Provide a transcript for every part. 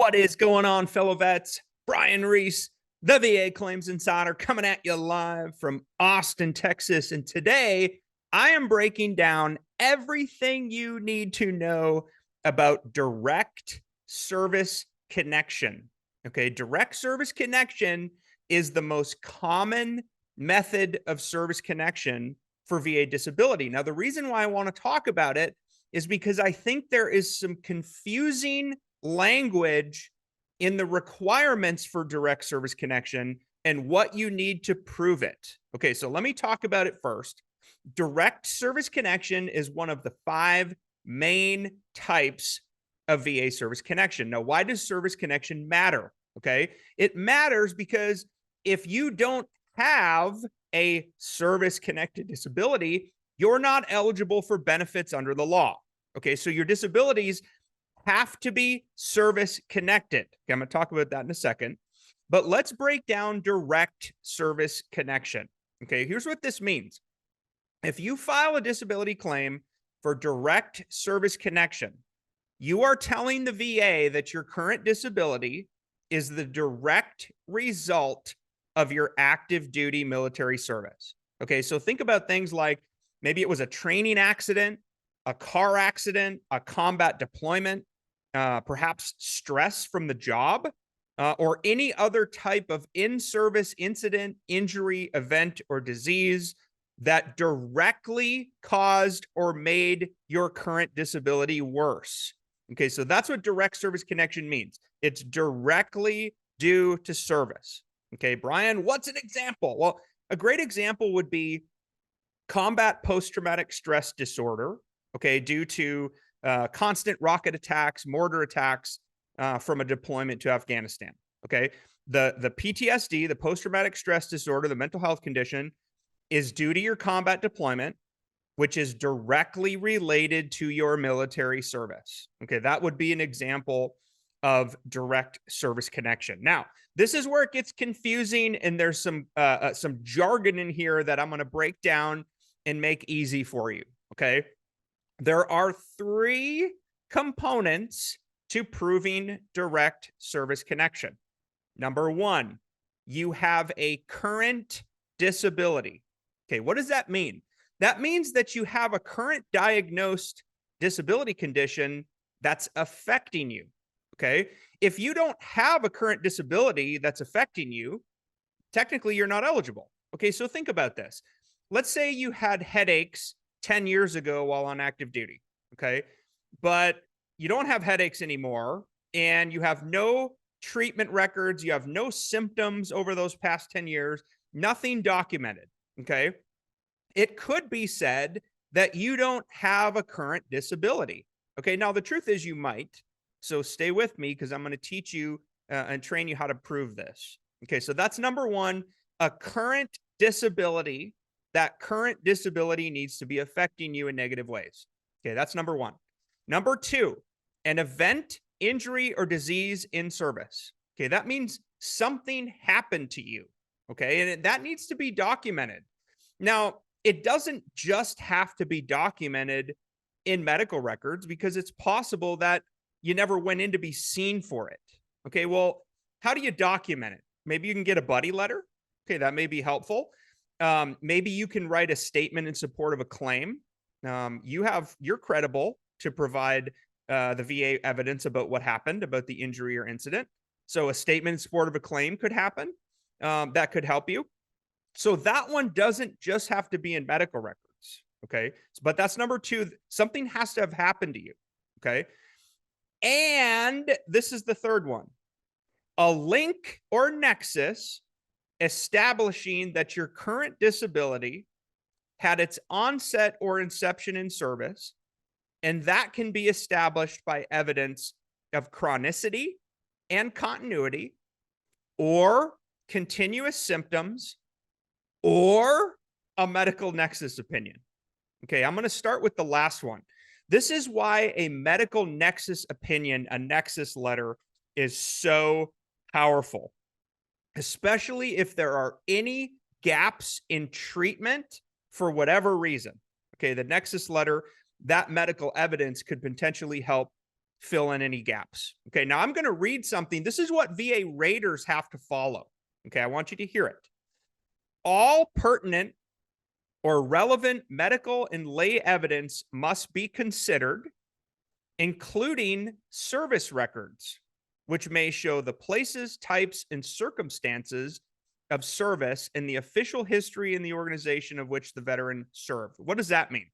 What is going on, fellow vets? Brian Reese, the VA Claims Insider, coming at you live from Austin, Texas. And today I am breaking down everything you need to know about direct service connection. Okay, direct service connection is the most common method of service connection for VA disability. Now, the reason why I want to talk about it is because I think there is some confusing language in the requirements for direct service connection and what you need to prove it. Okay, so let me talk about it first. Direct service connection is one of the 5 main types of VA service connection. Now, why does service connection matter? Okay, it matters because if you don't have a service connected disability, you're not eligible for benefits under the law. Okay, so your disabilities have to be service connected. Okay, I'm going to talk about that in a second. But let's break down direct service connection. Okay, here's what this means. If you file a disability claim for direct service connection, you are telling the VA that your current disability is the direct result of your active duty military service. Okay, so think about things like maybe it was a training accident, a car accident, a combat deployment, perhaps stress from the job, or any other type of in-service incident, injury, event, or disease that directly caused or made your current disability worse. Okay, so that's what direct service connection means. It's directly due to service. Okay, Brian, what's an example? Well, a great example would be combat post-traumatic stress disorder, okay, due to constant rocket attacks, mortar attacks from a deployment to Afghanistan. Okay, the PTSD, the post-traumatic stress disorder, the mental health condition, is due to your combat deployment, which is directly related to your military service. Okay, that would be an example of direct service connection. Now, this is where it gets confusing, and there's some jargon in here that I'm going to break down and make easy for you. Okay, there are 3 components to proving direct service connection. Number 1, you have a current disability. Okay, what does that mean? That means that you have a current diagnosed disability condition that's affecting you. Okay, if you don't have a current disability that's affecting you, technically you're not eligible. Okay, so think about this. Let's say you had headaches 10 years ago while on active duty. Okay, but you don't have headaches anymore, and you have no treatment records, you have no symptoms over those past 10 years, nothing documented. Okay, it could be said that you don't have a current disability. Okay, now the truth is you might. So stay with me because I'm going to teach you and train you how to prove this. Okay, so that's number 1, a current disability. That current disability needs to be affecting you in negative ways. Okay, that's number 1. Number 2, an event, injury, or disease in service. Okay, that means something happened to you. Okay, and that needs to be documented. Now, it doesn't just have to be documented in medical records because it's possible that you never went in to be seen for it. Okay, well, how do you document it? Maybe you can get a buddy letter. Okay, that may be helpful. Maybe you can write a statement in support of a claim. You're credible to provide the VA evidence about what happened, about the injury or incident. So a statement in support of a claim could happen. That could help you. So that one doesn't just have to be in medical records. Okay, but that's number 2. Something has to have happened to you. Okay. And this is the third one, a link or nexus establishing that your current disability had its onset or inception in service, and that can be established by evidence of chronicity and continuity, or continuous symptoms, or a medical nexus opinion. Okay, I'm going to start with the last one. This is why a medical nexus opinion, a nexus letter, is so powerful, especially if there are any gaps in treatment for whatever reason. Okay, the nexus letter, that medical evidence could potentially help fill in any gaps. Okay, now I'm going to read something. This is what VA raters have to follow. Okay, I want you to hear it. All pertinent or relevant medical and lay evidence must be considered, including service records, which may show the places, types, and circumstances of service in the official history in the organization of which the veteran served. What does that mean?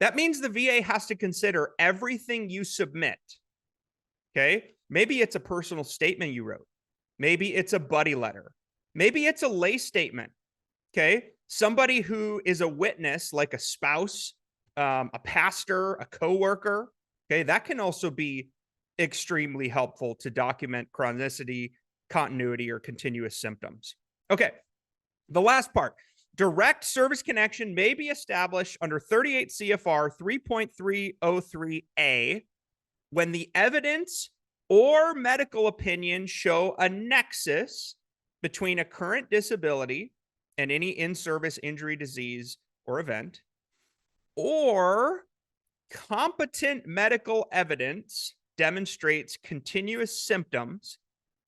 That means the VA has to consider everything you submit. Okay, maybe it's a personal statement you wrote. Maybe it's a buddy letter. Maybe it's a lay statement. Okay, somebody who is a witness, like a spouse, a pastor, a coworker. Okay, that can also be extremely helpful to document chronicity, continuity, or continuous symptoms. Okay, the last part. Direct service connection may be established under 38 CFR 3.303A when the evidence or medical opinion show a nexus between a current disability and any in-service injury, disease, or event, or competent medical evidence demonstrates continuous symptoms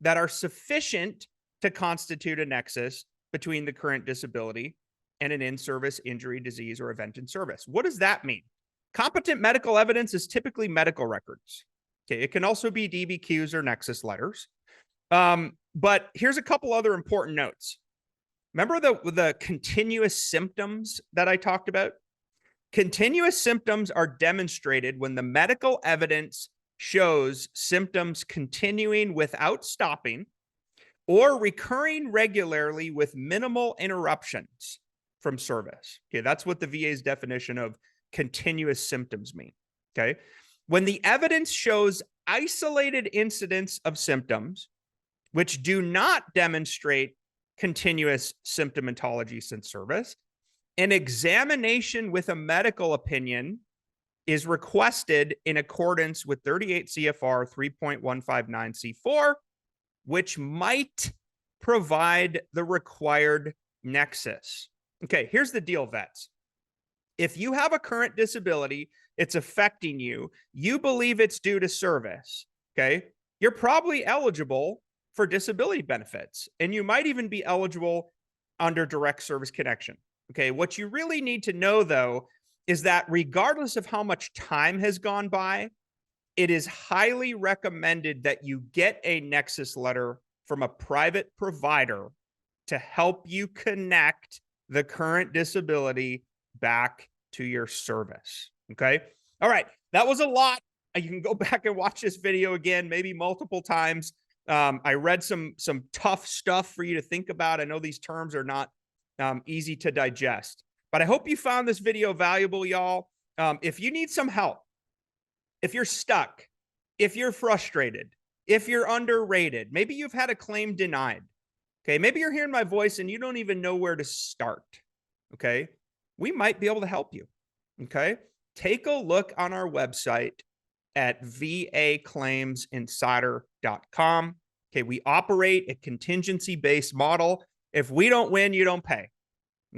that are sufficient to constitute a nexus between the current disability and an in-service injury, disease, or event in service. What does that mean? Competent medical evidence is typically medical records. Okay, it can also be DBQs or nexus letters. But here's a couple other important notes. Remember the continuous symptoms that I talked about? Continuous symptoms are demonstrated when the medical evidence shows symptoms continuing without stopping or recurring regularly with minimal interruptions from service. Okay, that's what the VA's definition of continuous symptoms mean. Okay, when the evidence shows isolated incidents of symptoms which do not demonstrate continuous symptomatology since service, an examination with a medical opinion is requested in accordance with 38 CFR 3.159C4, which might provide the required nexus. Okay, here's the deal, vets. If you have a current disability, it's affecting you, you believe it's due to service, okay, you're probably eligible for disability benefits, and you might even be eligible under direct service connection. Okay, what you really need to know, though, is that regardless of how much time has gone by, it is highly recommended that you get a nexus letter from a private provider to help you connect the current disability back to your service. Okay. All right. That was a lot. You can go back and watch this video again, maybe multiple times. I read some tough stuff for you to think about. I know these terms are not easy to digest, but I hope you found this video valuable, y'all. If you need some help, if you're stuck, if you're frustrated, if you're underrated, maybe you've had a claim denied. Okay, maybe you're hearing my voice and you don't even know where to start. Okay, we might be able to help you. Okay, take a look on our website at vaclaimsinsider.com. Okay, we operate a contingency-based model. If we don't win, you don't pay.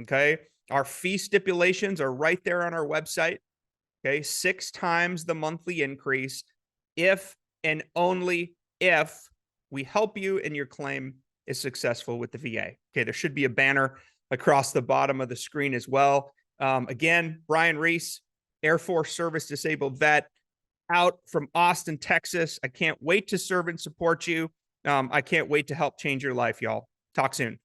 Okay, our fee stipulations are right there on our website. Okay, 6 times the monthly increase if and only if we help you and your claim is successful with the VA. Okay, there should be a banner across the bottom of the screen as well. Again, Brian Reese, Air Force Service Disabled Vet, out from Austin, Texas. I can't wait to serve and support you. I can't wait to help change your life, y'all. Talk soon.